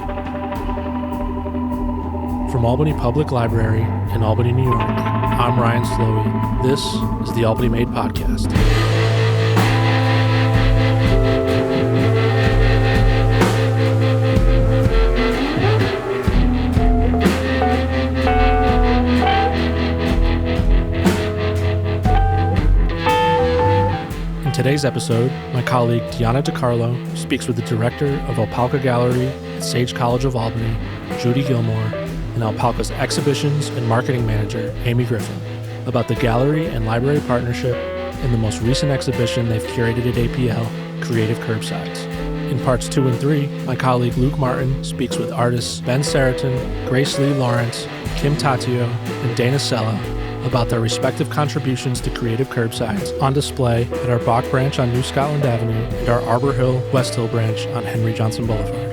From Albany Public Library in Albany, New York, I'm Ryan Slowey. This is the Albany Made podcast. In today's episode, my colleague Deanna DiCarlo speaks with the director of Opalka Gallery at Sage College of Albany, Judy Gilmore, and Opalka's exhibitions and marketing manager, Amy Griffin, about the gallery and library partnership in the most recent exhibition they've curated at APL, Creative Curbsides. In parts 2 and 3, my colleague Luke Martin speaks with artists Ben Seretan, Gracelee Lawrence, Tateo, and Deanna Sella about their respective contributions to Creative Curbsides on display at our Bach Branch on New Scotland Avenue and our Arbor Hill, West Hill branch on Henry Johnson Boulevard.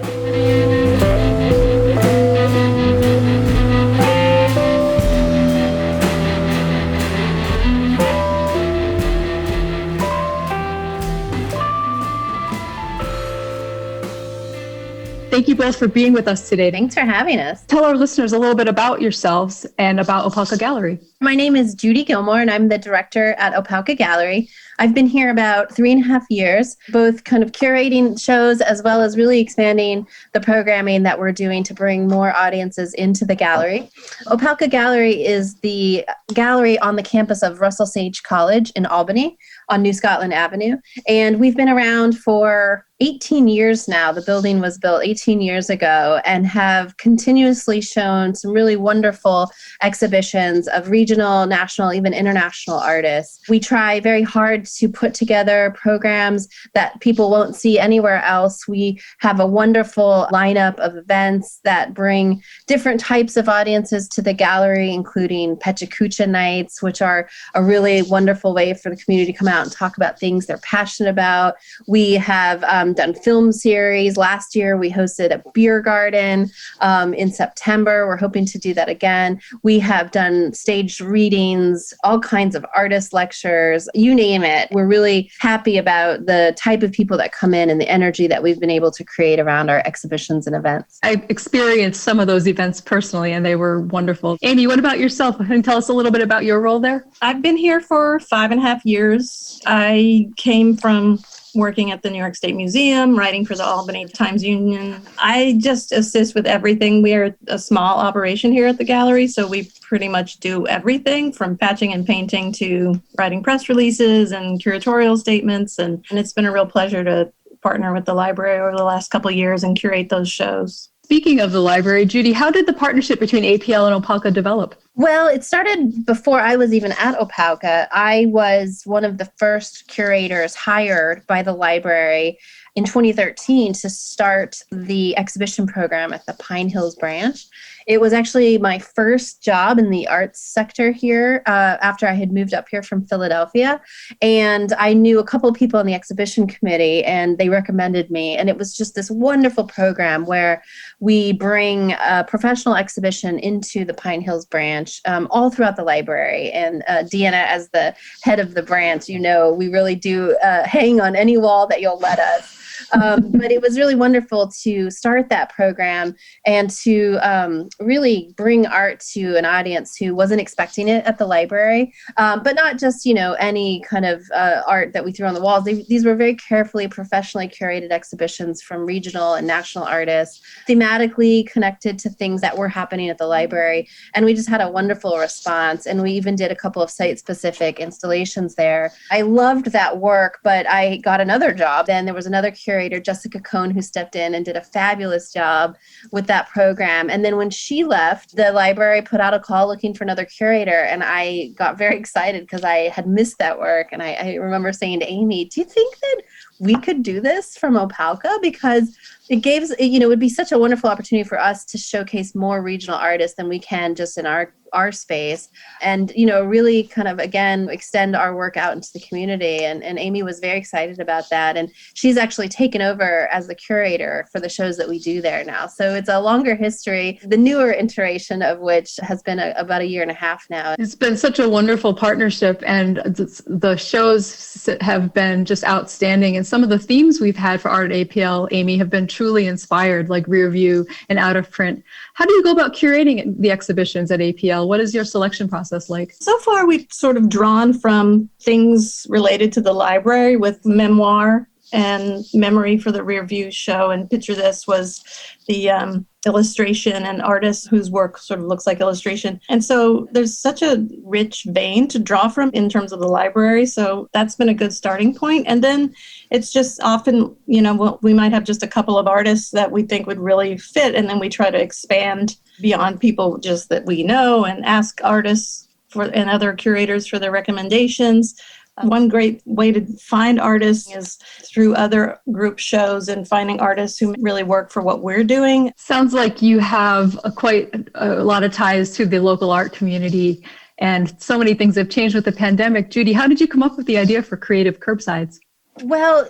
Thank you both for being with us today. Thanks for having us. Tell our listeners a little bit about yourselves and about Opalka Gallery. My name is Judy Gilmore, and I'm the director at Opalka Gallery. I've been here about 3.5 years, both kind of curating shows as well as really expanding the programming that we're doing to bring more audiences into the gallery. Opalka Gallery is the gallery on the campus of Russell Sage College in Albany on New Scotland Avenue. And we've been around for 18 years now. The building was built 18 years ago and have continuously shown some really wonderful exhibitions of regional, national, even international artists. We try very hard to put together programs that people won't see anywhere else. We have a wonderful lineup of events that bring different types of audiences to the gallery, including Pechakucha nights, which are a really wonderful way for the community to come out and talk about things they're passionate about. We have done film series. Last year, we hosted a beer garden in September. We're hoping to do that again. We have done staged readings, all kinds of artist lectures, you name it. We're really happy about the type of people that come in and the energy that we've been able to create around our exhibitions and events. I experienced some of those events personally, and they were wonderful. Amy, what about yourself? Can you tell us a little bit about your role there? I've been here for 5.5 years. I came from working at the New York State Museum, writing for the Albany Times-Union. I just assist with everything. We are a small operation here at the gallery, so we pretty much do everything from patching and painting to writing press releases and curatorial statements. And it's been a real pleasure to partner with the library over the last couple of years and curate those shows. Speaking of the library, Judy, how did the partnership between APL and Opalka develop? Well, it started before I was even at Opalka. I was one of the first curators hired by the library in 2013 to start the exhibition program at the Pine Hills branch. It was actually my first job in the arts sector here after I had moved up here from Philadelphia. And I knew a couple of people on the exhibition committee, and they recommended me. And it was just this wonderful program where we bring a professional exhibition into the Pine Hills branch all throughout the library. And Deanna, as the head of the branch, you know, we really do hang on any wall that you'll let us. But it was really wonderful to start that program and to really bring art to an audience who wasn't expecting it at the library, but not just, you know, any kind of art that we threw on the walls. These were very carefully, professionally curated exhibitions from regional and national artists, thematically connected to things that were happening at the library. And we just had a wonderful response. And we even did a couple of site-specific installations there. I loved that work, but I got another job. Then there was another curator, Jessica Cohn, who stepped in and did a fabulous job with that program. And then when she left, the library put out a call looking for another curator. And I got very excited because I had missed that work. And I remember saying to Amy, do you think that we could do this from Opalka? Because it gives, you know, it would be such a wonderful opportunity for us to showcase more regional artists than we can just in our our space and, really kind of, again, extend our work out into the community. And Amy was very excited about that. And she's actually taken over as the curator for the shows that we do there now. So it's a longer history, the newer iteration of which has been about a year and a half now. It's been such a wonderful partnership, and the shows have been just outstanding. And some of the themes we've had for Art at APL, Amy, have been truly inspired, like rear view and out of print. How do you go about curating the exhibitions at APL? What is your selection process like? So far, we've sort of drawn from things related to the library with memoir and memory for the rear view show. And Picture This was the illustration and artist whose work sort of looks like illustration. And so there's such a rich vein to draw from in terms of the library. So that's been a good starting point. And then it's just often, we might have just a couple of artists that we think would really fit. And then we try to expand beyond people just that we know and ask artists and other curators for their recommendations. One great way to find artists is through other group shows and finding artists who really work for what we're doing. Sounds like you have quite a lot of ties to the local art community, and so many things have changed with the pandemic. Judy, how did you come up with the idea for Creative Curbsides? Well,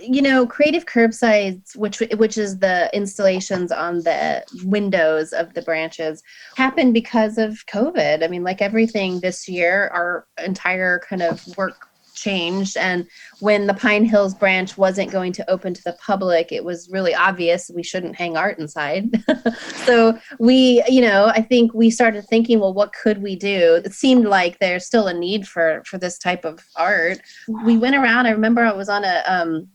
Creative Curbsides, which is the installations on the windows of the branches, happened because of COVID. I mean, like everything this year, our entire kind of work changed. And when the Pine Hills branch wasn't going to open to the public, it was really obvious we shouldn't hang art inside. So we, I think we started thinking, well, what could we do? It seemed like there's still a need for this type of art. We went around. I remember I was on a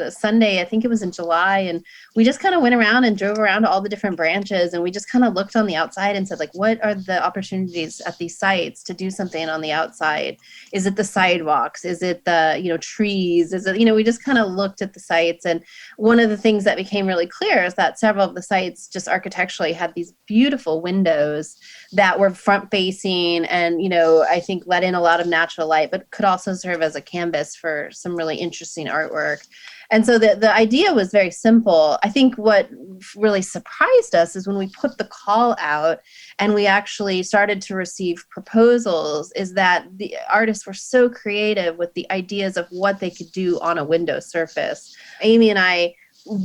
Sunday, I think it was in July, and we just kind of went around and drove around to all the different branches, and we just kind of looked on the outside and said, like, what are the opportunities at these sites to do something on the outside? Is it the sidewalks? Is it the, trees? Is it, we just kind of looked at the sites. And one of the things that became really clear is that several of the sites just architecturally had these beautiful windows that were front facing and, I think let in a lot of natural light, but could also serve as a canvas for some really interesting artwork. And so the idea was very simple. I think what really surprised us is when we put the call out and we actually started to receive proposals, is that the artists were so creative with the ideas of what they could do on a window surface. Amy and I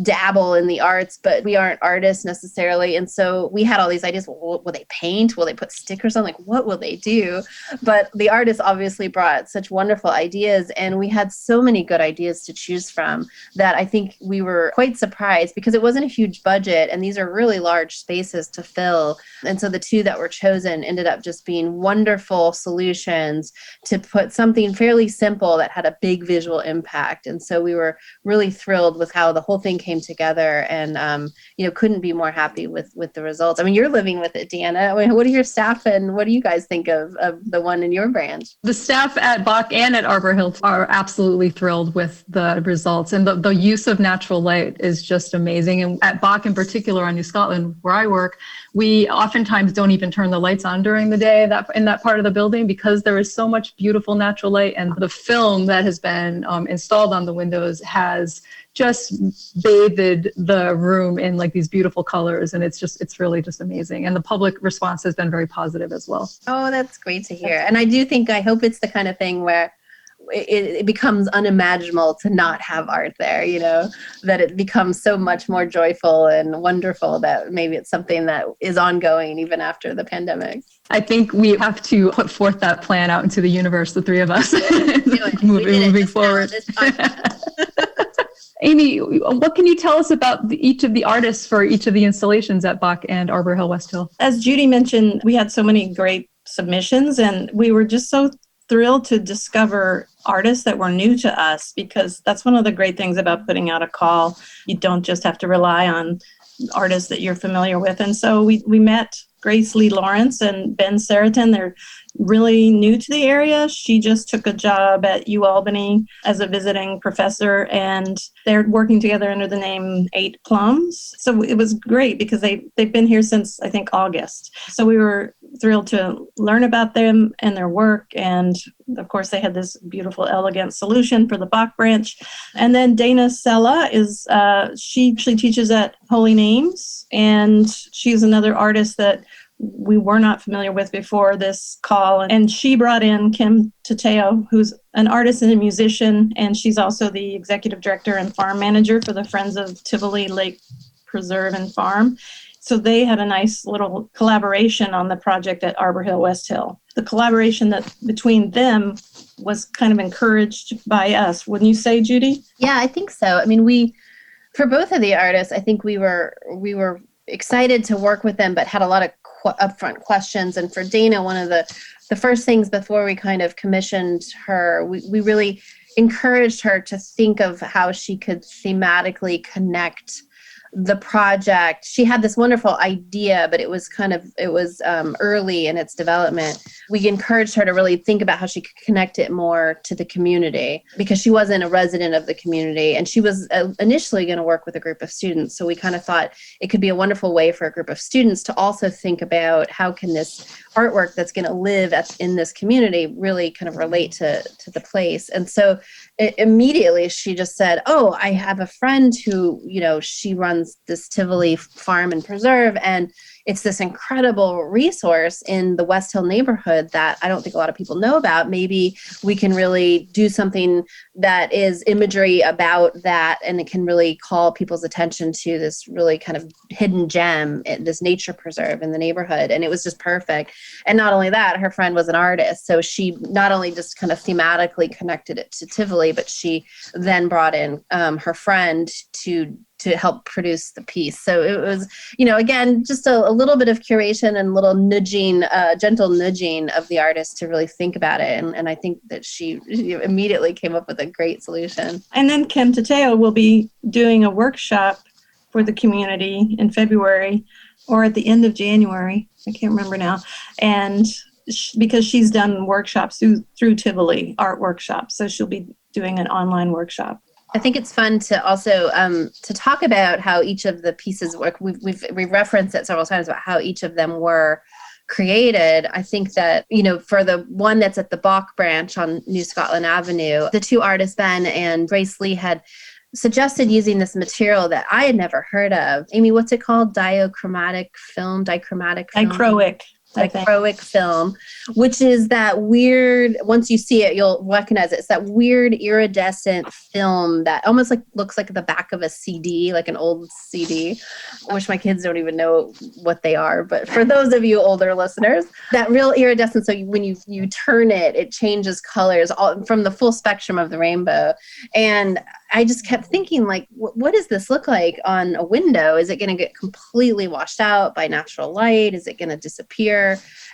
dabble in the arts, but we aren't artists necessarily. And so we had all these ideas. Well, will they paint? Will they put stickers on? Like, what will they do? But the artists obviously brought such wonderful ideas. And we had so many good ideas to choose from that I think we were quite surprised because it wasn't a huge budget. And these are really large spaces to fill. And so the two that were chosen ended up just being wonderful solutions to put something fairly simple that had a big visual impact. And so we were really thrilled with how the whole thing came together, and couldn't be more happy with the results. I mean, you're living with it, Deanna. I mean, what do your staff and what do you guys think of the one in your branch? The staff at Bach and at Arbor Hill are absolutely thrilled with the results, and the use of natural light is just amazing. And at Bach in particular on New Scotland, where I work, we oftentimes don't even turn the lights on during the day in that part of the building because there is so much beautiful natural light, and the film that has been installed on the windows has just bathed the room in like these beautiful colors, and it's really just amazing. And the public response has been very positive as well. Oh, that's great to hear. And I hope it's the kind of thing where it becomes unimaginable to not have art there, that it becomes so much more joyful and wonderful that maybe it's something that is ongoing even after the pandemic. I think we have to put forth that plan out into the universe, the three of us, moving forward. Amy, what can you tell us about each of the artists for each of the installations at Bach and Arbor Hill West Hill? As Judy mentioned, we had so many great submissions, and we were just so thrilled to discover artists that were new to us, because that's one of the great things about putting out a call. You don't just have to rely on artists that you're familiar with. And so we met Gracelee Lawrence and Ben Seretan. They're really new to the area. She just took a job at Albany as a visiting professor, and they're working together under the name 8 Plums. So it was great because they've been here since, I think, August. So we were thrilled to learn about them and their work. And of course, they had this beautiful, elegant solution for the Bach Branch. And then Deanna Sella she actually teaches at Holy Names, and she's another artist that we were not familiar with before this call. And she brought in Kim Tateo, who's an artist and a musician, and she's also the executive director and farm manager for the Friends of Tivoli Lake Preserve and Farm. So they had a nice little collaboration on the project at Arbor Hill, West Hill. The collaboration that between them was kind of encouraged by us. Wouldn't you say, Judy? Yeah, I think so. I mean, for both of the artists, I think we were excited to work with them, but had a lot of upfront questions. And for Dana, one of the first things before we kind of commissioned her, we really encouraged her to think of how she could thematically connect the project. She had this wonderful idea, but it was early in its development. We encouraged her to really think about how she could connect it more to the community, because she wasn't a resident of the community, and she was initially going to work with a group of students. So we kind of thought it could be a wonderful way for a group of students to also think about how can this artwork that's going to live in this community really kind of relate to the place. And so immediately she just said, oh, I have a friend who, she runs this Tivoli Farm and Preserve, and it's this incredible resource in the West Hill neighborhood that I don't think a lot of people know about. Maybe we can really do something that is imagery about that, and it can really call people's attention to this really kind of hidden gem, this nature preserve in the neighborhood. And it was just perfect. And not only that, her friend was an artist. So she not only just kind of thematically connected it to Tivoli, but she then brought in her friend to help produce the piece. So it was, again, just a little bit of curation and little nudging, gentle nudging of the artist to really think about it. And I think that she immediately came up with a great solution. And then Kim Tateo will be doing a workshop for the community in February or at the end of January. I can't remember now. And because she's done workshops through Tivoli, art workshops. So she'll be doing an online workshop. I think it's fun to also to talk about how each of the pieces work. We've referenced it several times about how each of them were created. I think that, for the one that's at the Bach Branch on New Scotland Avenue, the two artists, Ben and Gracelee, had suggested using this material that I had never heard of. Amy, what's it called? Dichromatic film? Dichroic film, which is that weird, once you see it, you'll recognize it. It's that weird iridescent film that almost looks like the back of a CD, like an old CD. I wish my kids don't even know what they are, but for those of you older listeners, that real iridescent, so when you turn it, it changes colors from the full spectrum of the rainbow. And I just kept thinking, what does this look like on a window? Is it going to get completely washed out by natural light? Is it going to disappear?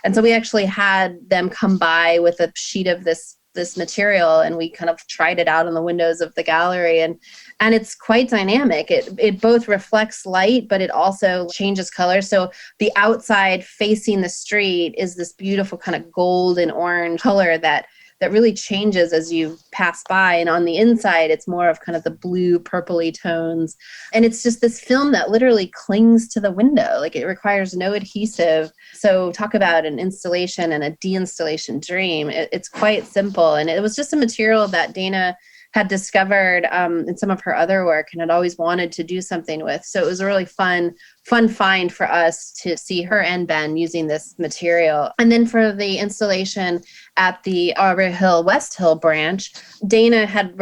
And so we actually had them come by with a sheet of this material, and we kind of tried it out on the windows of the gallery, and it's quite dynamic. It both reflects light, but it also changes color. So the outside facing the street is this beautiful kind of gold and orange color that really changes as you pass by. And on the inside, it's more of kind of the blue, purpley tones. And it's just this film that literally clings to the window. It requires no adhesive. So talk about an installation and a deinstallation dream. It's quite simple. And it was just a material that Dana had discovered in some of her other work and had always wanted to do something with. So it was a really fun find for us to see her and Ben using this material. And then for the installation at the Arbor Hill, West Hill branch, Dana had,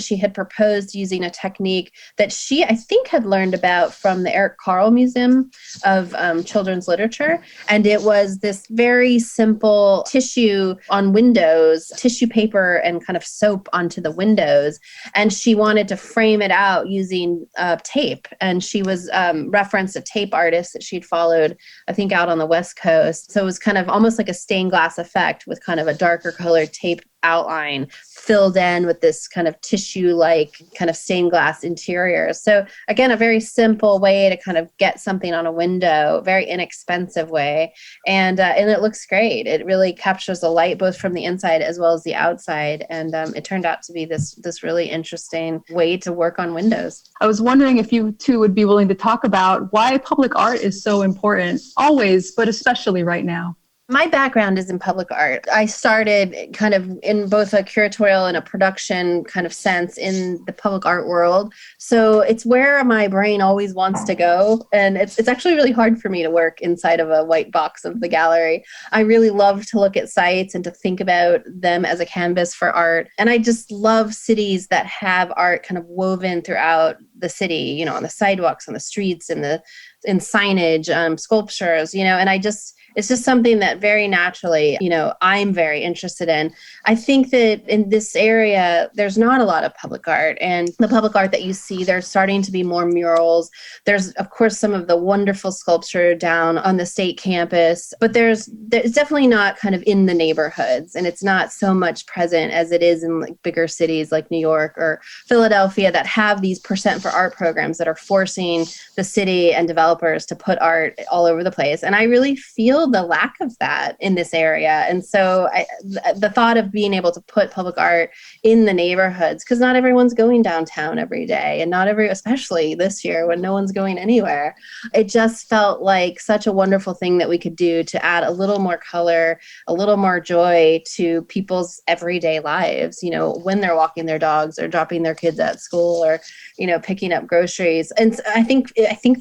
she had proposed using a technique that she, I think, had learned about from the Eric Carle Museum of Children's Literature. And it was this very simple tissue on windows, tissue paper and kind of soap onto the windows. And she wanted to frame it out using tape. And she was referenced a tape artist that she'd followed, I think, out on the West Coast. So it was kind of almost like a stained glass effect with kind of a darker colored tape outline filled in with this kind of tissue-like kind of stained glass interior. So again, a very simple way to kind of get something on a window, very inexpensive way. And it looks great. It really captures the light both from the inside as well as the outside. And it turned out to be this really interesting way to work on windows. I was wondering if you two would be willing to talk about why public art is so important, always, but especially right now. My background is in public art. I started kind of in both a curatorial and a production kind of sense in the public art world. So it's where my brain always wants to go. And it's actually really hard for me to work inside of a white box of the gallery. I really love to look at sites and to think about them as a canvas for art. And I just love cities that have art kind of woven throughout the city, on the sidewalks, on the streets, in signage, sculptures, and it's just something that very naturally, I'm very interested in. I think that in this area, there's not a lot of public art, and the public art that you see, there's starting to be more murals. There's, of course, some of the wonderful sculpture down on the state campus, but there's definitely not kind of in the neighborhoods, and it's not so much present as it is in like bigger cities like New York or Philadelphia that have these percent for art programs that are forcing the city and developers to put art all over the place. And I really feel the lack of that in this area. And so the thought of being able to put public art in the neighborhoods, because not everyone's going downtown every day, and especially this year when no one's going anywhere, it just felt like such a wonderful thing that we could do to add a little more color, a little more joy to people's everyday lives, when they're walking their dogs or dropping their kids at school or, picking up groceries. And I think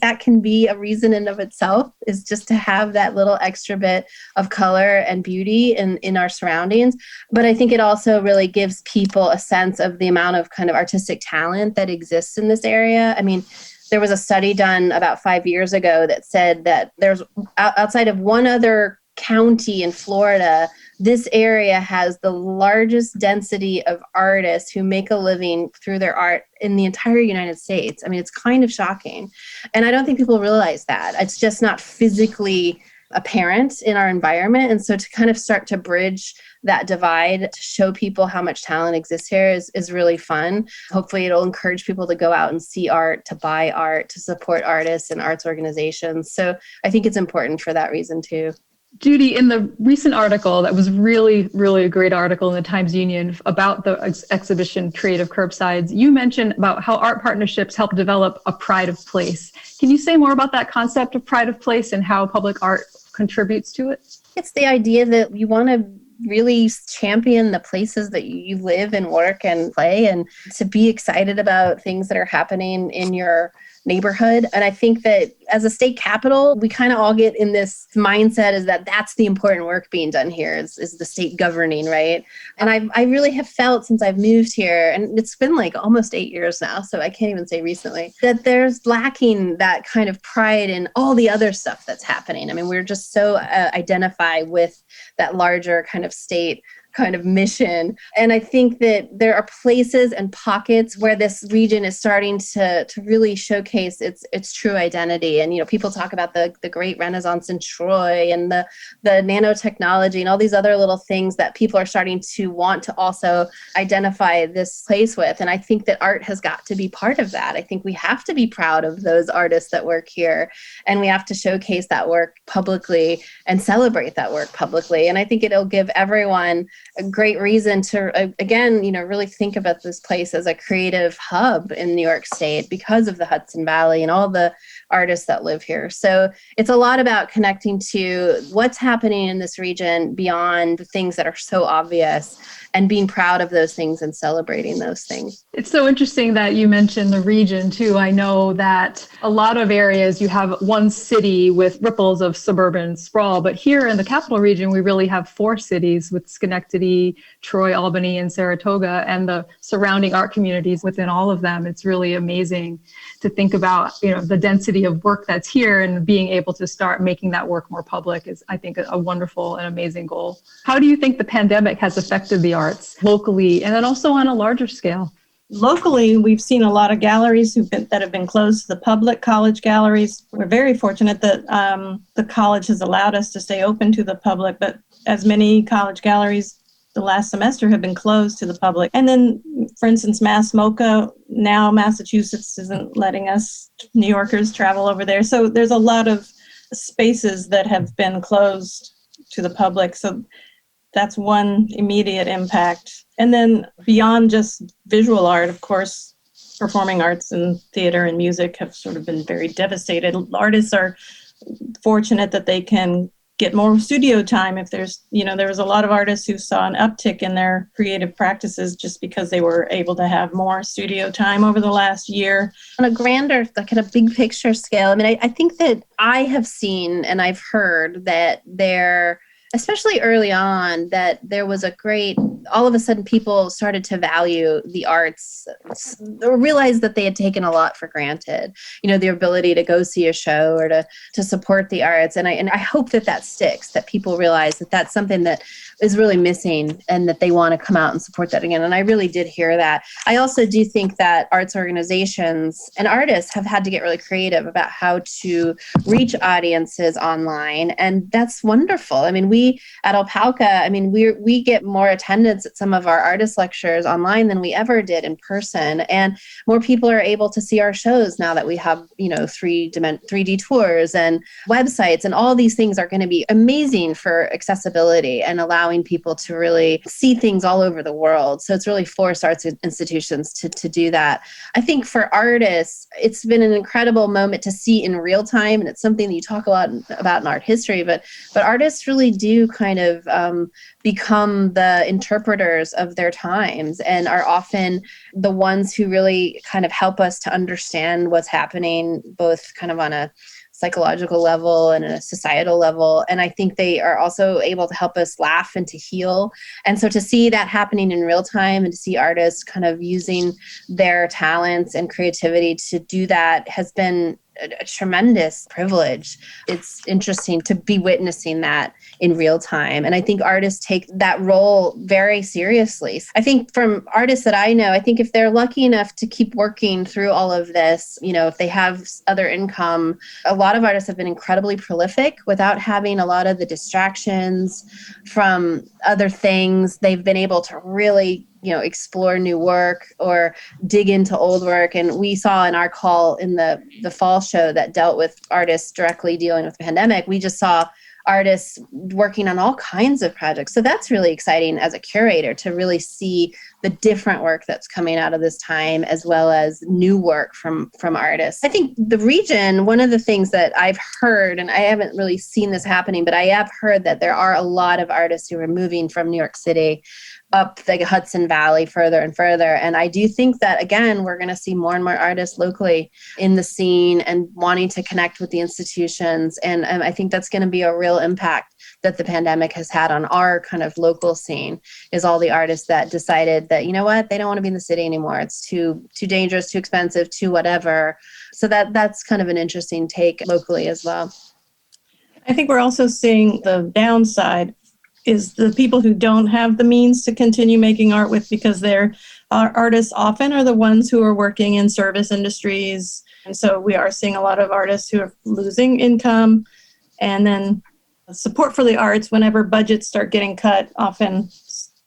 that can be a reason in of itself, is just to have that little extra bit of color and beauty in our surroundings. But I think it also really gives people a sense of the amount of kind of artistic talent that exists in this area. I mean, there was a study done about 5 years ago that said that there's outside of one other county in Florida, this area has the largest density of artists who make a living through their art in the entire United States. I mean, it's kind of shocking. And I don't think people realize that. It's just not physically apparent in our environment. And so to kind of start to bridge that divide, to show people how much talent exists here is really fun. Hopefully it'll encourage people to go out and see art, to buy art, to support artists and arts organizations. So I think it's important for that reason too. Judy, in the recent article that was really, really a great article in the Times-Union about the exhibition Creative Curbsides, you mentioned about how art partnerships help develop a pride of place. Can you say more about that concept of pride of place and how public art contributes to it? It's the idea that you want to really champion the places that you live and work and play, and to be excited about things that are happening in your neighborhood. And I think that as a state capital, we kind of all get in this mindset is that that's the important work being done here is the state governing, right? And I really have felt since I've moved here, and it's been like almost 8 years now, so I can't even say recently, that there's lacking that kind of pride in all the other stuff that's happening. I mean, we're just so identify with that larger kind of state kind of mission. And I think that there are places and pockets where this region is starting to really showcase its true identity. And, people talk about the great Renaissance in Troy and the nanotechnology and all these other little things that people are starting to want to also identify this place with. And I think that art has got to be part of that. I think we have to be proud of those artists that work here, and we have to showcase that work publicly and celebrate that work publicly. And I think it'll give everyone a great reason to, again, really think about this place as a creative hub in New York State because of the Hudson Valley and all the artists that live here. So it's a lot about connecting to what's happening in this region beyond the things that are so obvious, and being proud of those things and celebrating those things. It's so interesting that you mentioned the region too. I know that a lot of areas you have one city with ripples of suburban sprawl, but here in the capital region, we really have 4 cities with Schenectady, Troy, Albany, and Saratoga, and the surrounding art communities within all of them. It's really amazing to think about, the density of work that's here, and being able to start making that work more public is, I think, a wonderful and amazing goal. How do you think the pandemic has affected the arts locally and then also on a larger scale? Locally, we've seen a lot of galleries that have been closed to the public, college galleries. We're very fortunate that the college has allowed us to stay open to the public, but as many college galleries the last semester have been closed to the public. And then, for instance, Mass MoCA, now Massachusetts isn't letting us New Yorkers travel over there. So there's a lot of spaces that have been closed to the public. So that's one immediate impact. And then beyond just visual art, of course, performing arts and theater and music have sort of been very devastated. Artists are fortunate that they can get more studio time. If there's, there was a lot of artists who saw an uptick in their creative practices just because they were able to have more studio time over the last year. On a grander, like at a big picture scale, I mean, I think that I have seen and I've heard that there, especially early on, that there was all of a sudden people started to value the arts, or realized that they had taken a lot for granted, the ability to go see a show or to support the arts. And I hope that sticks, that people realize that that's something that is really missing and that they want to come out and support that again. And I really did hear that. I also do think that arts organizations and artists have had to get really creative about how to reach audiences online. And that's wonderful. I mean, we at Opalka, we get more attendance at some of our artist lectures online than we ever did in person. And more people are able to see our shows now that we have, 3D tours and websites, and all these things are going to be amazing for accessibility and allowing people to really see things all over the world. So it's really forced arts institutions to do that. I think for artists, it's been an incredible moment to see in real time, and it's something that you talk a lot about in art history, but artists really do kind of become the interpreters of their times and are often the ones who really kind of help us to understand what's happening, both kind of on a psychological level and a societal level. And I think they are also able to help us laugh and to heal. And so to see that happening in real time and to see artists kind of using their talents and creativity to do that has been a tremendous privilege. It's interesting to be witnessing that in real time. And I think artists take that role very seriously. I think from artists that I know, I think if they're lucky enough to keep working through all of this, if they have other income, a lot of artists have been incredibly prolific without having a lot of the distractions from other things. They've been able to really explore new work or dig into old work. And we saw in our call in the fall show that dealt with artists directly dealing with the pandemic, we just saw artists working on all kinds of projects. So that's really exciting as a curator to really see the different work that's coming out of this time, as well as new work from artists. I think the region, one of the things that I've heard, and I haven't really seen this happening, but I have heard that there are a lot of artists who are moving from New York City up the Hudson Valley further and further. And I do think that, again, we're going to see more and more artists locally in the scene and wanting to connect with the institutions. And I think that's going to be a real impact that the pandemic has had on our kind of local scene, is all the artists that decided that, they don't want to be in the city anymore. It's too dangerous, too expensive, too whatever. So that's kind of an interesting take locally as well. I think we're also seeing the downside is the people who don't have the means to continue making art with, because they're artists often are the ones who are working in service industries. And so we are seeing a lot of artists who are losing income. And then support for the arts, whenever budgets start getting cut, often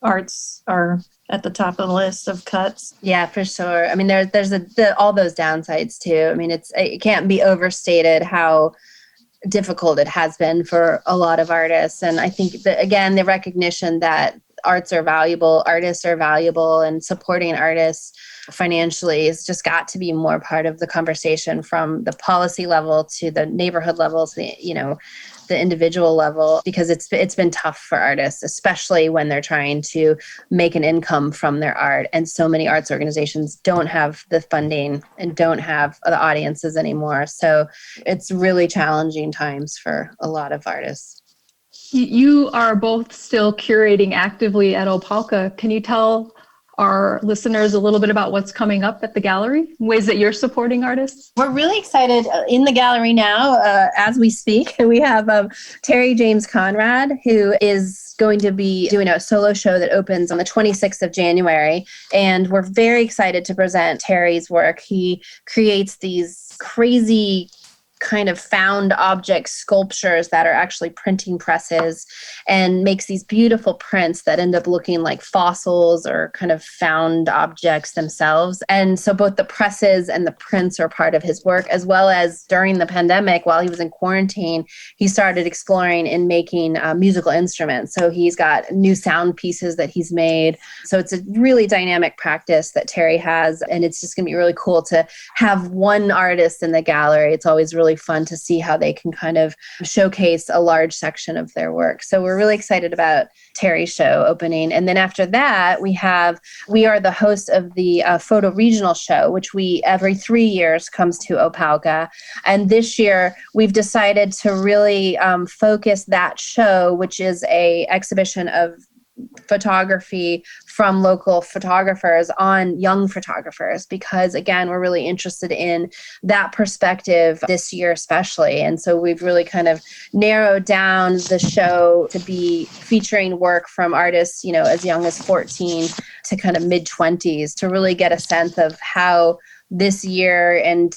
arts are at the top of the list of cuts. Yeah, for sure. I mean, there's all those downsides too. I mean, it can't be overstated how difficult it has been for a lot of artists. And I think that, again, the recognition that arts are valuable, artists are valuable, and supporting artists financially has just got to be more part of the conversation, from the policy level to the neighborhood levels, the individual level, because it's been tough for artists, especially when they're trying to make an income from their art. And so many arts organizations don't have the funding and don't have the audiences anymore. So it's really challenging times for a lot of artists. You are both still curating actively at Opalka. Can you tell our listeners a little bit about what's coming up at the gallery, ways that you're supporting artists? We're really excited. In the gallery now, as we speak, we have Terry James Conrad, who is going to be doing a solo show that opens on the 26th of January. And we're very excited to present Terry's work. He creates these crazy kind of found object sculptures that are actually printing presses, and makes these beautiful prints that end up looking like fossils or kind of found objects themselves. And so both the presses and the prints are part of his work, as well as during the pandemic, while he was in quarantine, he started exploring in making musical instruments. So he's got new sound pieces that he's made. So it's a really dynamic practice that Terry has, and it's just going to be really cool to have one artist in the gallery. It's always really really fun to see how they can kind of showcase a large section of their work. So we're really excited about Terry's show opening. And then after that, we are the host of the Photo Regional Show, which we every 3 years comes to Opalka. And this year we've decided to really focus that show, which is a exhibition of photography from local photographers on young photographers, because again, we're really interested in that perspective this year especially. And so we've really kind of narrowed down the show to be featuring work from artists, as young as 14 to kind of mid-20s, to really get a sense of how this year and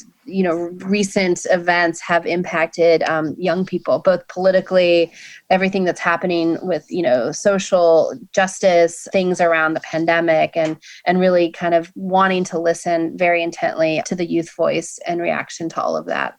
recent events have impacted young people, both politically, everything that's happening with, social justice, things around the pandemic, and really kind of wanting to listen very intently to the youth voice and reaction to all of that.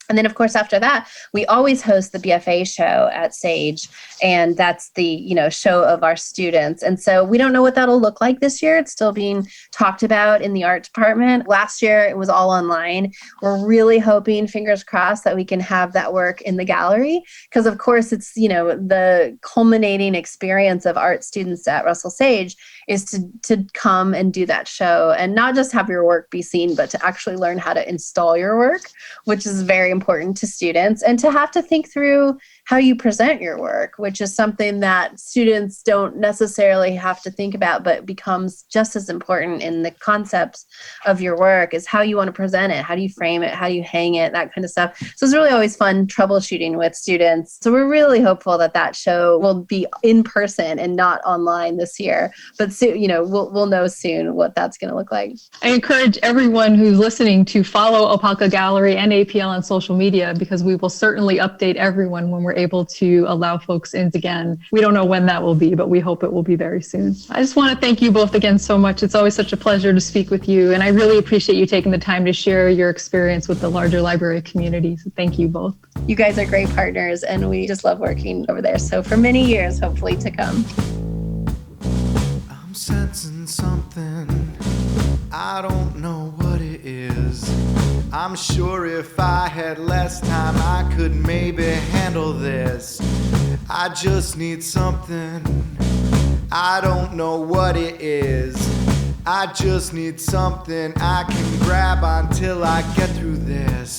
And then, of course, after that, we always host the BFA show at Sage, and that's the, show of our students. And so we don't know what that'll look like this year. It's still being talked about in the art department. Last year, it was all online. We're really hoping, fingers crossed, that we can have that work in the gallery, because, of course, it's, the culminating experience of art students at Russell Sage is to come and do that show and not just have your work be seen, but to actually learn how to install your work, which is very important to students, and to have to think through how you present your work, which is something that students don't necessarily have to think about, but becomes just as important in the concepts of your work, is how you want to present it, how do you frame it, how do you hang it, that kind of stuff. So it's really always fun troubleshooting with students. So we're really hopeful that show will be in person and not online this year. But soon, we'll know soon what that's going to look like. I encourage everyone who's listening to follow Opalka Gallery and APL on social media, because we will certainly update everyone when we're able to allow folks in again. We don't know when that will be, but we hope it will be very soon. I just want to thank you both again so much. It's always such a pleasure to speak with you, and I really appreciate you taking the time to share your experience with the larger library community. So thank you both. You guys are great partners, and we just love working over there. So for many years, hopefully, to come. I'm sensing something, I don't know what it is. I'm sure if I had less time I could maybe handle this. I just need something, I don't know what it is. I just need something I can grab until I get through this.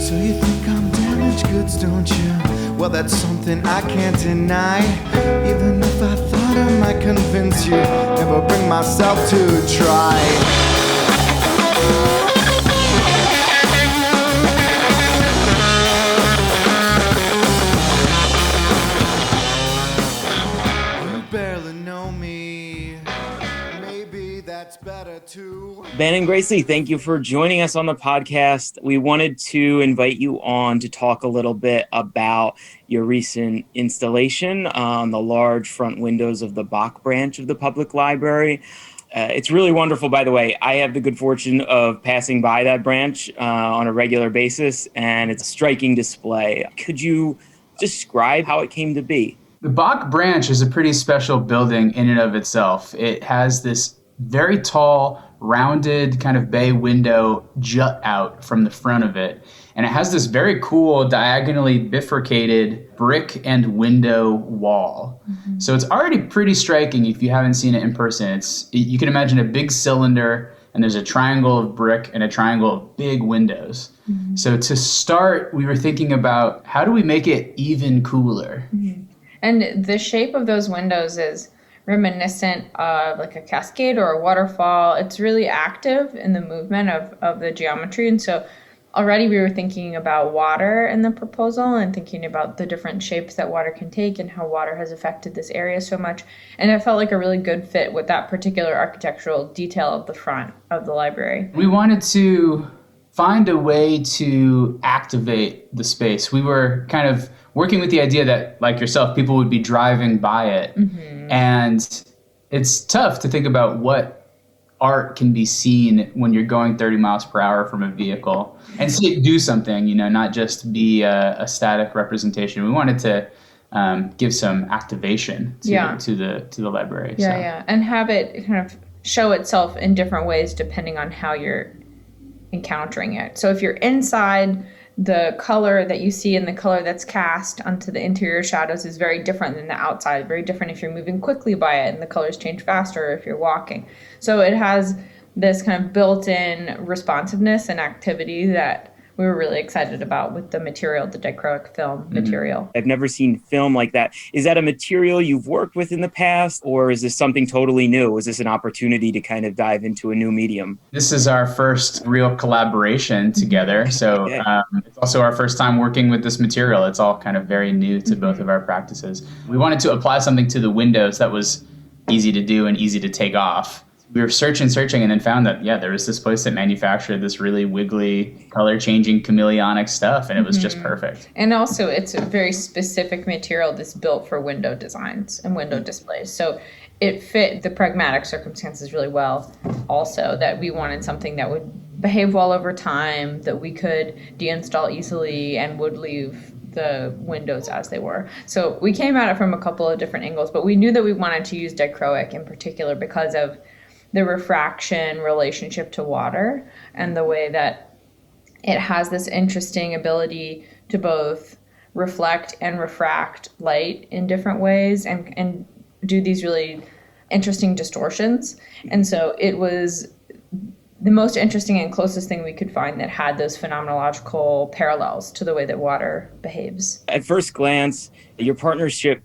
So you think I'm damaged goods, don't you? Well, that's something I can't deny. Even if I thought I might convince you, never bring myself to try. Ben and Gracelee, thank you for joining us on the podcast. We wanted to invite you on to talk a little bit about your recent installation on the large front windows of the Bach Branch of the Public Library. It's really wonderful, by the way. I have the good fortune of passing by that branch on a regular basis, and it's a striking display. Could you describe how it came to be? The Bach Branch is a pretty special building in and of itself. It has this very tall, rounded kind of bay window jut out from the front of it. And it has this very cool diagonally bifurcated brick and window wall. Mm-hmm. So it's already pretty striking if you haven't seen it in person. You can imagine a big cylinder, and there's a triangle of brick and a triangle of big windows. Mm-hmm. So to start, we were thinking about how do we make it even cooler? Mm-hmm. And the shape of those windows is reminiscent of like a cascade or a waterfall. It's really active in the movement of the geometry. And so already we were thinking about water in the proposal and thinking about the different shapes that water can take and how water has affected this area so much. And it felt like a really good fit with that particular architectural detail of the front of the library. We wanted to find a way to activate the space. We were kind of working with the idea that, like yourself, people would be driving by it. Mm-hmm. And it's tough to think about what art can be seen when you're going 30 miles per hour from a vehicle and see it do something, not just be a static representation. We wanted to give some activation to the library. Yeah. And have it kind of show itself in different ways depending on how you're encountering it. So if you're inside, the color that you see and the color that's cast onto the interior shadows is very different than the outside, very different if you're moving quickly by it and the colors change faster if you're walking. So it has this kind of built-in responsiveness and activity that we were really excited about with the material, the dichroic film material. I've never seen film like that. Is that a material you've worked with in the past, or is this something totally new? Is this an opportunity to kind of dive into a new medium? This is our first real collaboration together. So it's also our first time working with this material. It's all kind of very new to both of our practices. We wanted to apply something to the windows that was easy to do and easy to take off. We were searching, and then found that, there was this place that manufactured this really wiggly, color-changing, chameleonic stuff, and it was just perfect. And also, it's a very specific material that's built for window designs and window displays. So it fit the pragmatic circumstances really well also, that we wanted something that would behave well over time, that we could deinstall easily and would leave the windows as they were. So we came at it from a couple of different angles, but we knew that we wanted to use dichroic in particular because of the refraction relationship to water and the way that it has this interesting ability to both reflect and refract light in different ways and do these really interesting distortions. And so it was the most interesting and closest thing we could find that had those phenomenological parallels to the way that water behaves. At first glance, your partnership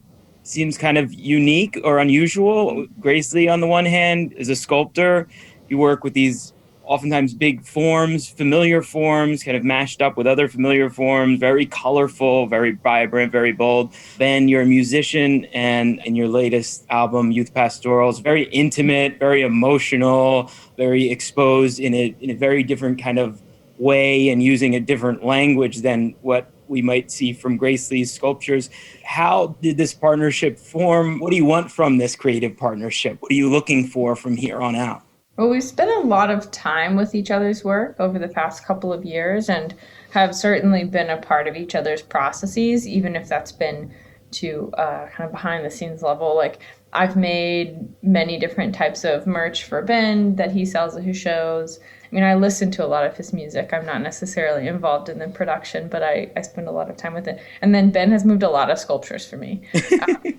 seems kind of unique or unusual. Gracelee, on the one hand, is a sculptor. You work with these oftentimes big forms, familiar forms, kind of mashed up with other familiar forms, very colorful, very vibrant, very bold. Ben, you're a musician, and in your latest album, Youth Pastorals, very intimate, very emotional, very exposed in a very different kind of way and using a different language than what we might see from Gracelee's sculptures. How did this partnership form? What do you want from this creative partnership? What are you looking for from here on out? Well, we've spent a lot of time with each other's work over the past couple of years and have certainly been a part of each other's processes, even if that's been to kind of behind the scenes level. Like, I've made many different types of merch for Ben that he sells at his shows. I mean, I listen to a lot of his music. I'm not necessarily involved in the production, but I spend a lot of time with it. And then Ben has moved a lot of sculptures for me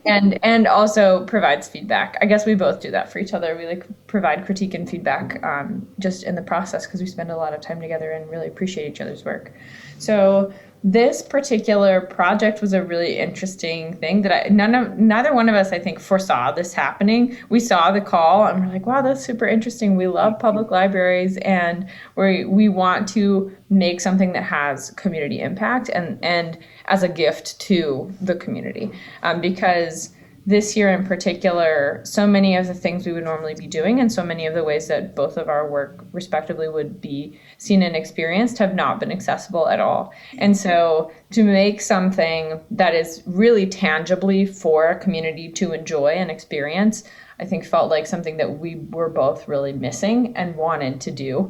and also provides feedback. I guess we both do that for each other. We provide critique and feedback just in the process because we spend a lot of time together and really appreciate each other's work. So this particular project was a really interesting thing that neither one of us, I think, foresaw this happening. We saw the call and we're like, wow, that's super interesting. We love public libraries and we want to make something that has community impact and as a gift to the community. Because this year in particular, so many of the things we would normally be doing and so many of the ways that both of our work respectively would be seen and experienced have not been accessible at all. And so to make something that is really tangibly for a community to enjoy and experience, I think felt like something that we were both really missing and wanted to do.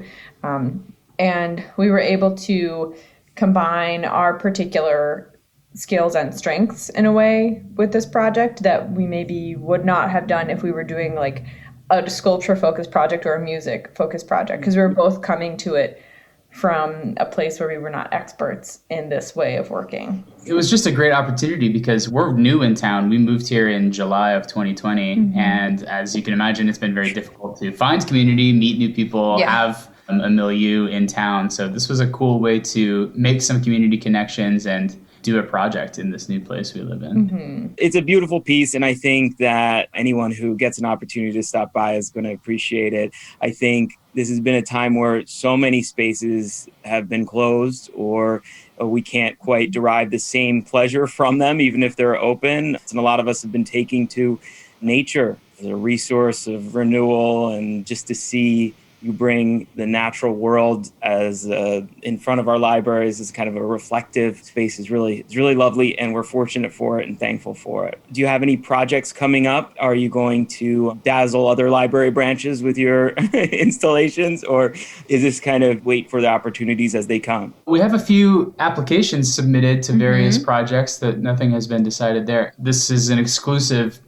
And we were able to combine our particular skills and strengths in a way with this project that we maybe would not have done if we were doing like a sculpture focused project or a music focused project, because we were both coming to it from a place where we were not experts in this way of working. It was just a great opportunity because we're new in town. We moved here in July of 2020. And as you can imagine, it's been very difficult to find community, meet new people, have a milieu in town. So this was a cool way to make some community connections and do a project in this new place we live in. It's a beautiful piece, and I think that anyone who gets an opportunity to stop by is going to appreciate it. I think this has been a time where so many spaces have been closed or we can't quite derive the same pleasure from them, even if they're open. And a lot of us have been taking to nature as a resource of renewal, and just to see you bring the natural world as in front of our libraries as kind of a reflective space is really lovely, and we're fortunate for it and thankful for it. Do you have any projects coming up? Are you going to dazzle other library branches with your installations, or is this kind of wait for the opportunities as they come? We have a few applications submitted to various projects that nothing has been decided there. This is an exclusive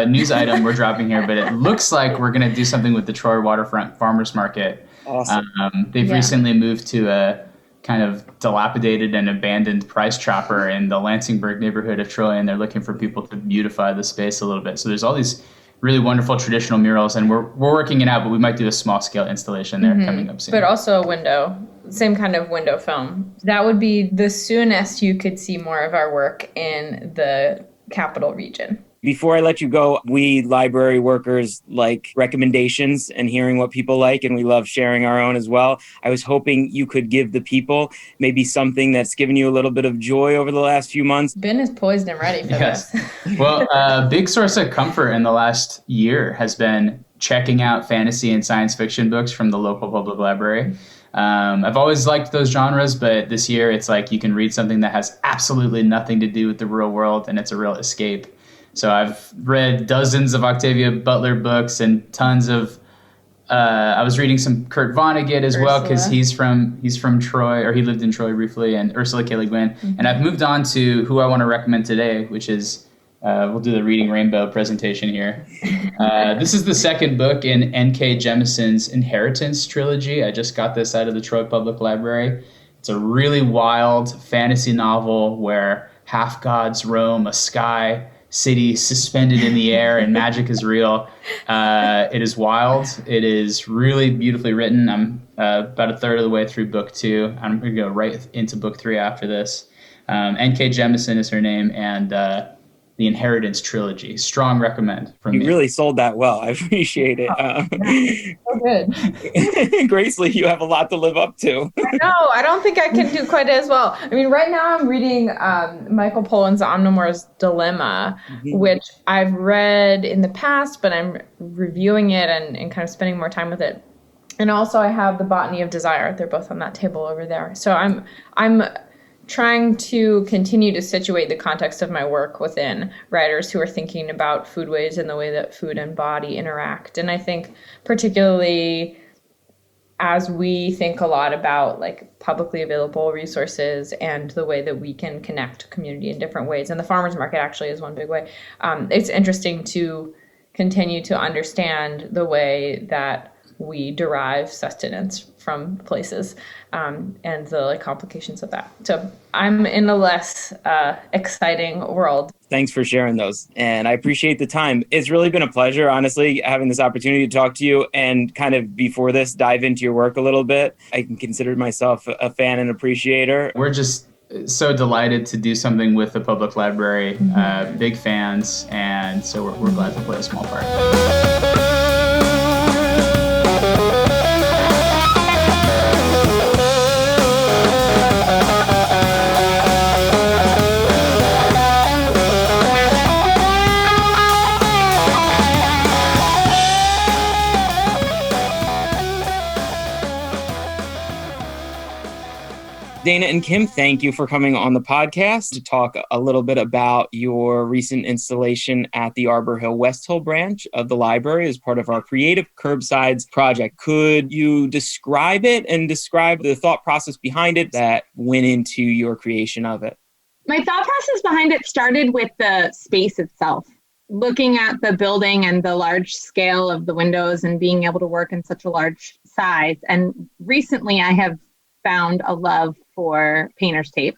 news item we're dropping here, but it looks like we're going to do something with the Troy Waterfront Farmers Market. Awesome. They've recently moved to kind of dilapidated and abandoned price chopper in the Lansingburg neighborhood of Troy, and they're looking for people to beautify the space a little bit. So there's all these really wonderful traditional murals, and we're working it out, but we might do a small scale installation there coming up soon. But also a window, same kind of window film. That would be the soonest you could see more of our work in the capital region. Before I let you go, we library workers like recommendations and hearing what people like, and we love sharing our own as well. I was hoping you could give the people maybe something that's given you a little bit of joy over the last few months. Ben is poised and ready for this. Well, a big source of comfort in the last year has been checking out fantasy and science fiction books from the local public library. I've always liked those genres, but this year it's like you can read something that has absolutely nothing to do with the real world, and it's a real escape. So I've read dozens of Octavia Butler books and tons of, I was reading some Kurt Vonnegut as well, because he's from Troy, or he lived in Troy briefly, and Ursula K. Le Guin. And I've moved on to who I want to recommend today, which is, we'll do the Reading Rainbow presentation here. This is the second book in N.K. Jemison's Inheritance trilogy. I just got this out of the Troy Public Library. It's a really wild fantasy novel where half gods roam a sky city suspended in the air and magic is real. It is wild. It is really beautifully written. I'm about a third of the way through book 2. I'm going to go right into book 3 after this. N.K. Jemisin is her name, and the Inheritance trilogy. Strong recommend from me. You really sold that well. I appreciate it. So good. Gracelee, you have a lot to live up to. I know. I don't think I can do quite as well. I mean, right now I'm reading Michael Pollan's Omnivore's Dilemma, which I've read in the past, but I'm reviewing it and kind of spending more time with it. And also I have The Botany of Desire. They're both on that table over there. So I'm trying to continue to situate the context of my work within writers who are thinking about foodways and the way that food and body interact. And I think particularly as we think a lot about like publicly available resources and the way that we can connect to community in different ways, and the farmers market actually is one big way, it's interesting to continue to understand the way that we derive sustenance from places, and the like complications of that. So I'm in a less exciting world. Thanks for sharing those. And I appreciate the time. It's really been a pleasure, honestly, having this opportunity to talk to you and kind of before this, dive into your work a little bit. I can consider myself a fan and appreciator. We're just so delighted to do something with the public library, big fans. And so we're glad to play a small part. Dana and Kim, thank you for coming on the podcast to talk a little bit about your recent installation at the Arbor Hill West Hill branch of the library as part of our Creative Curbsides project. Could you describe it and describe the thought process behind it that went into your creation of it? My thought process behind it started with the space itself. Looking at the building and the large scale of the windows and being able to work in such a large size. And recently I have found a love for painter's tape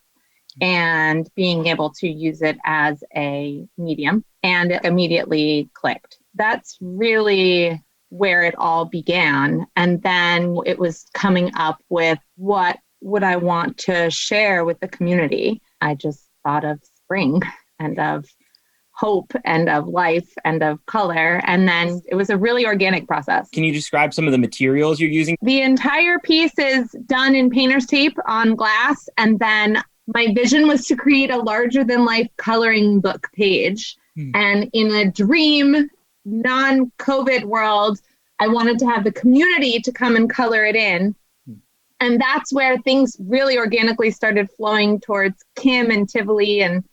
and being able to use it as a medium, and it immediately clicked. That's really where it all began. And then it was coming up with what would I want to share with the community. I just thought of spring and of hope and of life and of color. And then it was a really organic process. Can you describe some of the materials you're using? The entire piece is done in painter's tape on glass. And then my vision was to create a larger than life coloring book page. And in a dream, non-COVID world, I wanted to have the community to come and color it in. And that's where things really organically started flowing towards Kim and Tivoli and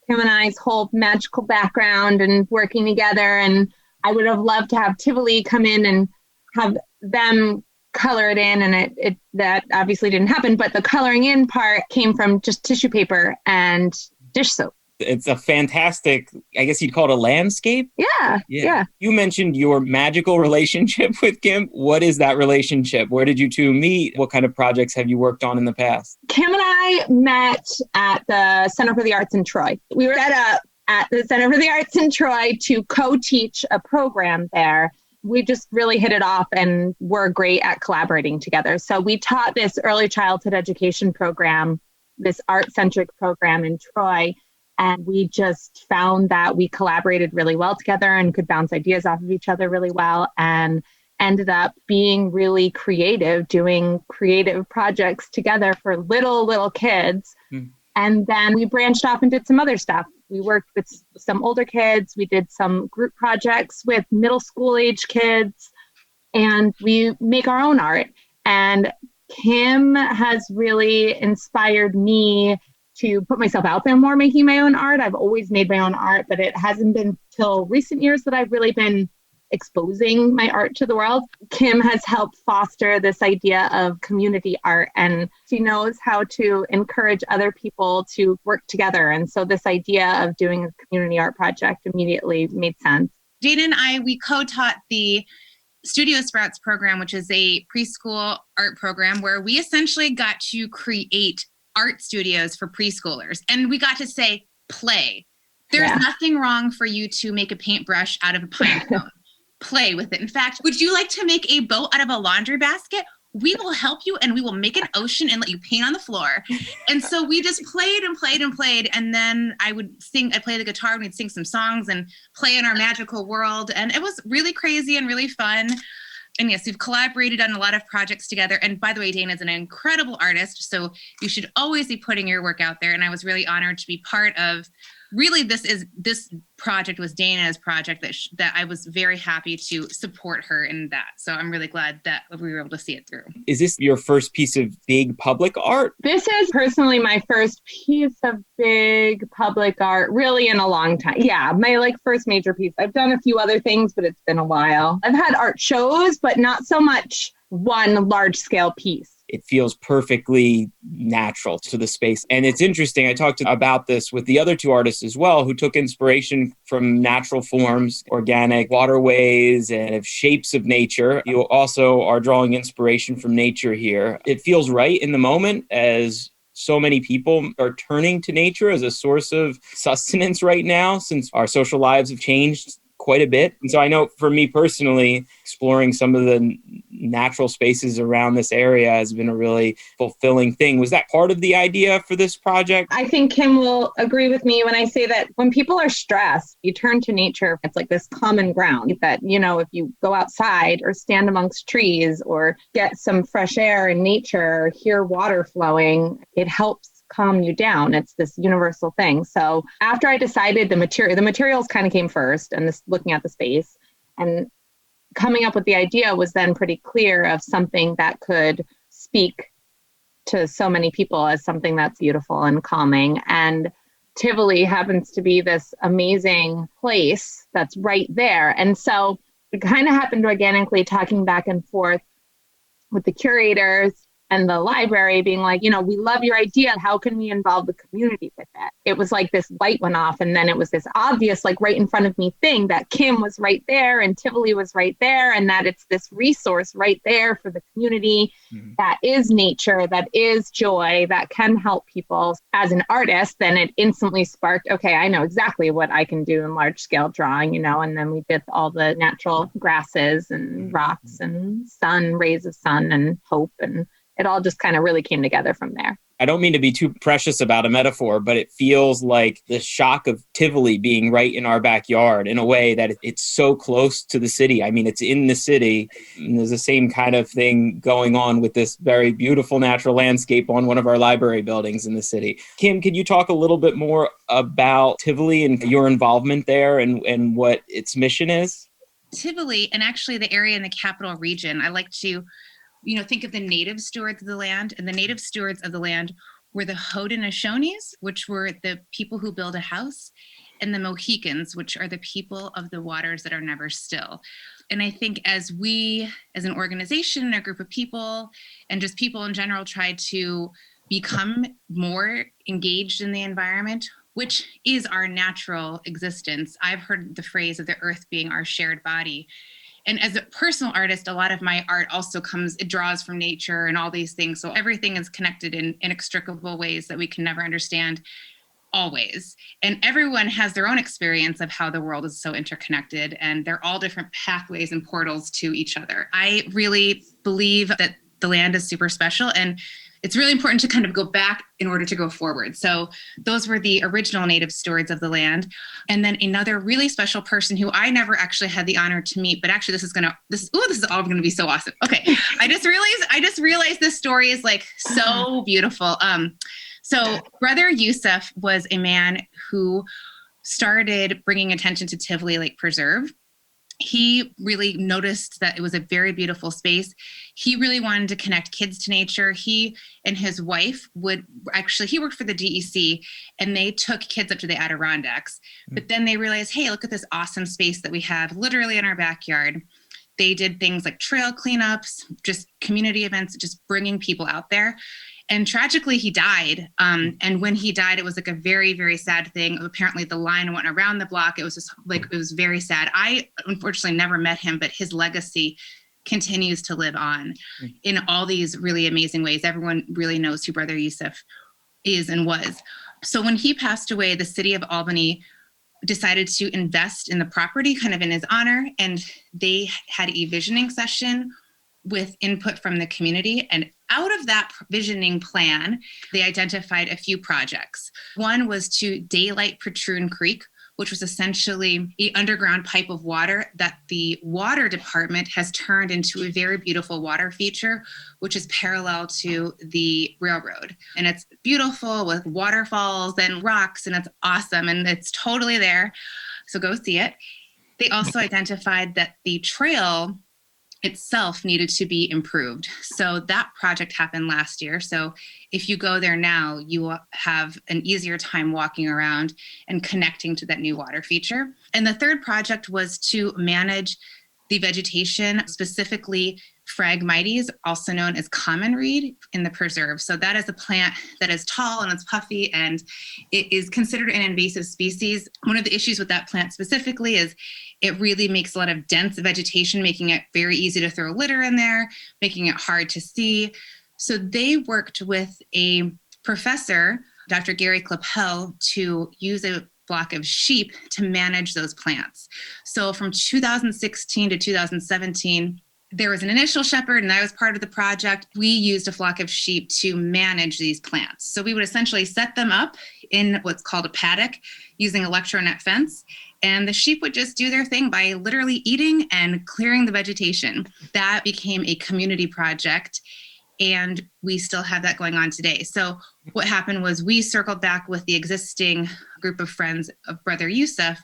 Kim and I's whole magical background and working together. And I would have loved to have Tivoli come in and have them color it in. And it that obviously didn't happen, but the coloring in part came from just tissue paper and dish soap. It's a fantastic, I guess you'd call it a landscape. Yeah. You mentioned your magical relationship with Kim. What is that relationship? Where did you two meet? What kind of projects have you worked on in the past? Kim and I met at the Center for the Arts in Troy. We were set up at the Center for the Arts in Troy to co-teach a program there. We just really hit it off and were great at collaborating together. So we taught this early childhood education program, this art-centric program in Troy. And we just found that we collaborated really well together and could bounce ideas off of each other really well, and ended up being really creative, doing creative projects together for little kids. And then we branched off and did some other stuff. We worked with some older kids. We did some group projects with middle school age kids, and we make our own art. And Kim has really inspired me to put myself out there more, making my own art. I've always made my own art, but it hasn't been till recent years that I've really been exposing my art to the world. Kim has helped foster this idea of community art, and she knows how to encourage other people to work together. And so this idea of doing a community art project immediately made sense. Dana and I, we co-taught the Studio Sprouts program, which is a preschool art program where we essentially got to create art studios for preschoolers. And we got to say, play. There's nothing wrong for you to make a paintbrush out of a pine cone. Play with it. In fact, would you like to make a boat out of a laundry basket? We will help you, and we will make an ocean and let you paint on the floor. And so we just played and played and played. And then I'd play the guitar, and we'd sing some songs and play in our magical world. And it was really crazy and really fun. And yes, we've collaborated on a lot of projects together. And by the way, Dana is an incredible artist, so you should always be putting your work out there. And I was really honored to be part of. Really, this project was Dana's project that I was very happy to support her in that. So I'm really glad that we were able to see it through. Is this your first piece of big public art? This is personally my first piece of big public art, really in a long time. Yeah, my first major piece. I've done a few other things, but it's been a while. I've had art shows, but not so much one large scale piece. It feels perfectly natural to the space. And it's interesting, I talked about this with the other two artists as well, who took inspiration from natural forms, organic waterways, and shapes of nature. You also are drawing inspiration from nature here. It feels right in the moment, as so many people are turning to nature as a source of sustenance right now, since our social lives have changed quite a bit. And so I know for me personally, exploring some of the natural spaces around this area has been a really fulfilling thing. Was that part of the idea for this project? I think Kim will agree with me when I say that when people are stressed, you turn to nature. It's like this common ground that, if you go outside or stand amongst trees or get some fresh air in nature, or hear water flowing, it helps calm you down. It's this universal thing. So after I decided the materials kind of came first, and this looking at the space and coming up with the idea was then pretty clear of something that could speak to so many people as something that's beautiful and calming. And Tivoli happens to be this amazing place that's right there. And so it kind of happened organically, talking back and forth with the curators and the library, being like, we love your idea. How can we involve the community with it? It was like this light went off, and then it was this obvious, right in front of me thing that Kim was right there and Tivoli was right there, and that it's this resource right there for the community that is nature, that is joy, that can help people. As an artist, then it instantly sparked, okay, I know exactly what I can do in large scale drawing, and then we did all the natural grasses and rocks and rays of sun and hope, and it all just kind of really came together from there. I don't mean to be too precious about a metaphor, but it feels like the shock of Tivoli being right in our backyard in a way that it's so close to the city. I mean, it's in the city. And there's the same kind of thing going on with this very beautiful natural landscape on one of our library buildings in the city. Kim, could you talk a little bit more about Tivoli and your involvement there and what its mission is? Tivoli, and actually the area in the capital region, I like to think of the native stewards of the land, and the native stewards of the land were the Haudenosaunee, which were the people who build a house, and the Mohicans, which are the people of the waters that are never still. And I think as we, as an organization, a group of people, and just people in general, try to become more engaged in the environment, which is our natural existence. I've heard the phrase of the earth being our shared body. And as a personal artist, a lot of my art also it draws from nature and all these things. So everything is connected in inextricable ways that we can never understand always. And everyone has their own experience of how the world is so interconnected, and they're all different pathways and portals to each other. I really believe that the land is super special, and it's really important to kind of go back in order to go forward. So those were the original native stewards of the land. And then another really special person who I never actually had the honor to meet, but actually this is all going to be so awesome. Okay. I just realized this story is like so beautiful. So Brother Youssef was a man who started bringing attention to Tivoli Lake Preserve. He really noticed that it was a very beautiful space. He really wanted to connect kids to nature. He and his wife he worked for the DEC, and they took kids up to the Adirondacks. But then they realized, hey, look at this awesome space that we have literally in our backyard. They did things like trail cleanups, just community events, just bringing people out there. And tragically, he died. And when he died, it was like a very, very sad thing. Apparently, the line went around the block. It was just like, it was very sad. I unfortunately never met him, but his legacy continues to live on in all these really amazing ways. Everyone really knows who Brother Youssef is and was. So when he passed away, the city of Albany decided to invest in the property kind of in his honor. And they had a visioning session with input from the community. And out of that visioning plan, they identified a few projects. One was to daylight Patroon Creek, which was essentially an underground pipe of water that the water department has turned into a very beautiful water feature, which is parallel to the railroad. And it's beautiful with waterfalls and rocks, and it's awesome. And it's totally there. So go see it. They also identified that the trail itself needed to be improved. So that project happened last year. So if you go there now, you will have an easier time walking around and connecting to that new water feature. And the third project was to manage the vegetation, specifically Phragmites, also known as common reed, in the preserve. So that is a plant that is tall and it's puffy, and it is considered an invasive species. One of the issues with that plant specifically is it really makes a lot of dense vegetation, making it very easy to throw litter in there, making it hard to see. So they worked with a professor, Dr. Gary Clappel, to use a flock of sheep to manage those plants. So from 2016 to 2017, there was an initial shepherd, and I was part of the project. We used a flock of sheep to manage these plants. So we would essentially set them up in what's called a paddock using electronet fence, and the sheep would just do their thing by literally eating and clearing the vegetation. That became a community project, and we still have that going on today. So what happened was we circled back with the existing group of friends of Brother Youssef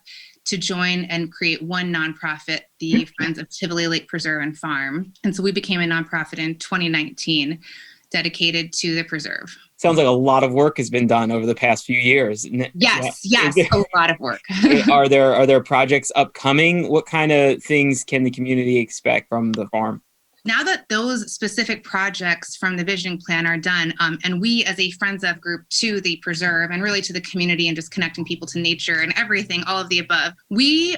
to join and create one nonprofit, the Friends of Tivoli Lake Preserve and Farm. And so we became a nonprofit in 2019 dedicated to the preserve. Sounds like a lot of work has been done over the past few years. Yes, a lot of work. Are there projects upcoming? What kind of things can the community expect from the farm? Now that those specific projects from the visioning plan are done, and we as a Friends of group to the preserve and really to the community and just connecting people to nature and everything, all of the above, we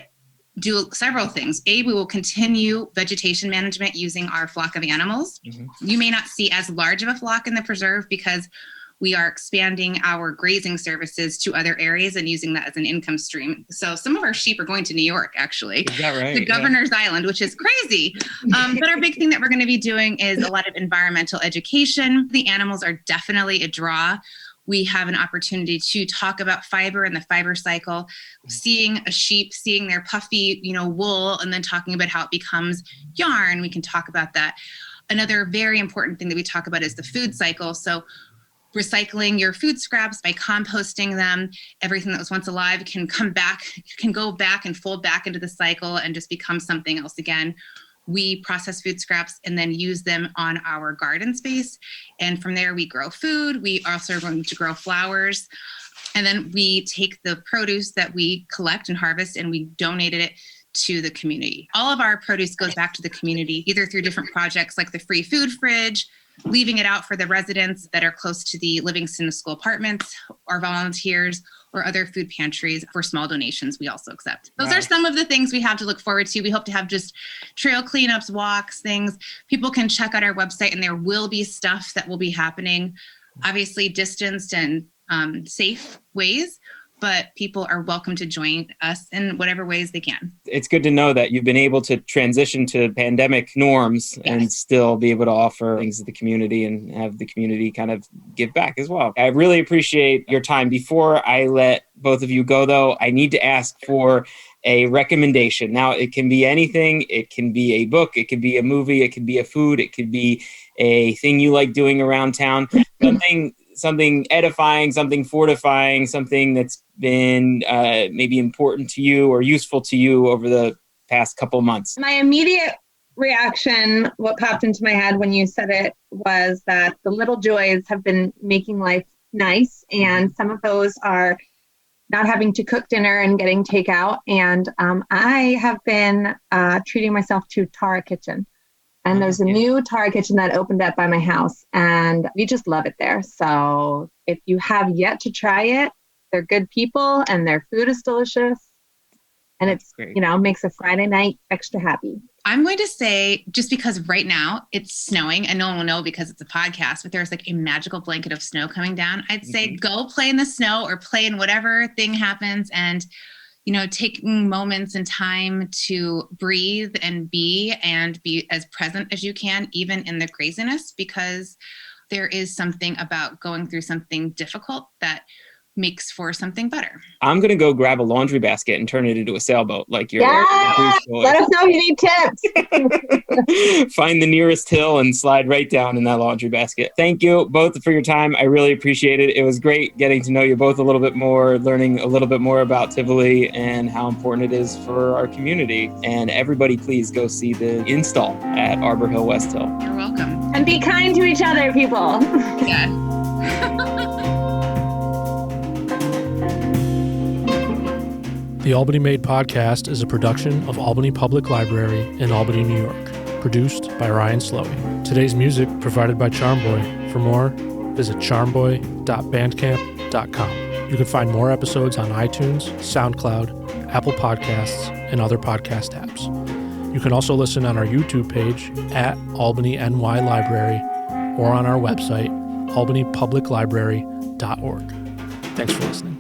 do several things. We will continue vegetation management using our flock of animals. Mm-hmm. You may not see as large of a flock in the preserve because we are expanding our grazing services to other areas and using that as an income stream. So some of our sheep are going to New York, actually. Is that right? The Governor's Island, which is crazy. But our big thing that we're going to be doing is a lot of environmental education. The animals are definitely a draw. We have an opportunity to talk about fiber and the fiber cycle, seeing a sheep, seeing their puffy, wool, and then talking about how it becomes yarn. We can talk about that. Another very important thing that we talk about is the food cycle. So recycling your food scraps by composting them, everything that was once alive can go back and fold back into the cycle and just become something else again. We process food scraps and then use them on our garden space. And from there, we grow food. We also are going to grow flowers. And then we take the produce that we collect and harvest and we donated it to the community. All of our produce goes back to the community, either through different projects like the free food fridge, leaving it out for the residents that are close to the Livingston School Apartments, or volunteers, or other food pantries. For small donations, we also accept. Those are some of the things we have to look forward to. We hope to have just trail cleanups, walks, things. People can check out our website, and there will be stuff that will be happening, obviously distanced and safe ways, but people are welcome to join us in whatever ways they can. It's good to know that you've been able to transition to pandemic norms and still be able to offer things to the community and have the community kind of give back as well. I really appreciate your time. Before I let both of you go, though, I need to ask for a recommendation. Now, it can be anything. It can be a book. It could be a movie. It could be a food. It could be a thing you like doing around town. Something edifying, something fortifying, something that's been maybe important to you or useful to you over the past couple months. My immediate reaction, what popped into my head when you said it, was that the little joys have been making life nice. And some of those are not having to cook dinner and getting takeout. And I have been treating myself to Tara Kitchen. And there's a new Tara Kitchen that opened up by my house, and we just love it there. So if you have yet to try it, they're good people and their food is delicious. And it's, makes a Friday night extra happy. I'm going to say, just because right now it's snowing and no one will know because it's a podcast, but there's like a magical blanket of snow coming down. I'd say go play in the snow or play in whatever thing happens, and taking moments and time to breathe and be as present as you can, even in the craziness, because there is something about going through something difficult that makes for something better. I'm going to go grab a laundry basket and turn it into a sailboat like you're. Let us know if you need tips. Find the nearest hill and slide right down in that laundry basket. Thank you both for your time. I really appreciate it. It was great getting to know you both a little bit more, learning a little bit more about Tivoli and how important it is for our community. And everybody, please go see the install at Arbor Hill, West Hill. You're welcome. And be kind to each other, people. Yeah. The Albany Made podcast is a production of Albany Public Library in Albany, New York, produced by Ryan Slowey. Today's music provided by Charmboy. For more, visit charmboy.bandcamp.com. You can find more episodes on iTunes, SoundCloud, Apple Podcasts, and other podcast apps. You can also listen on our YouTube page at Albany NY Library or on our website, albanypubliclibrary.org. Thanks for listening.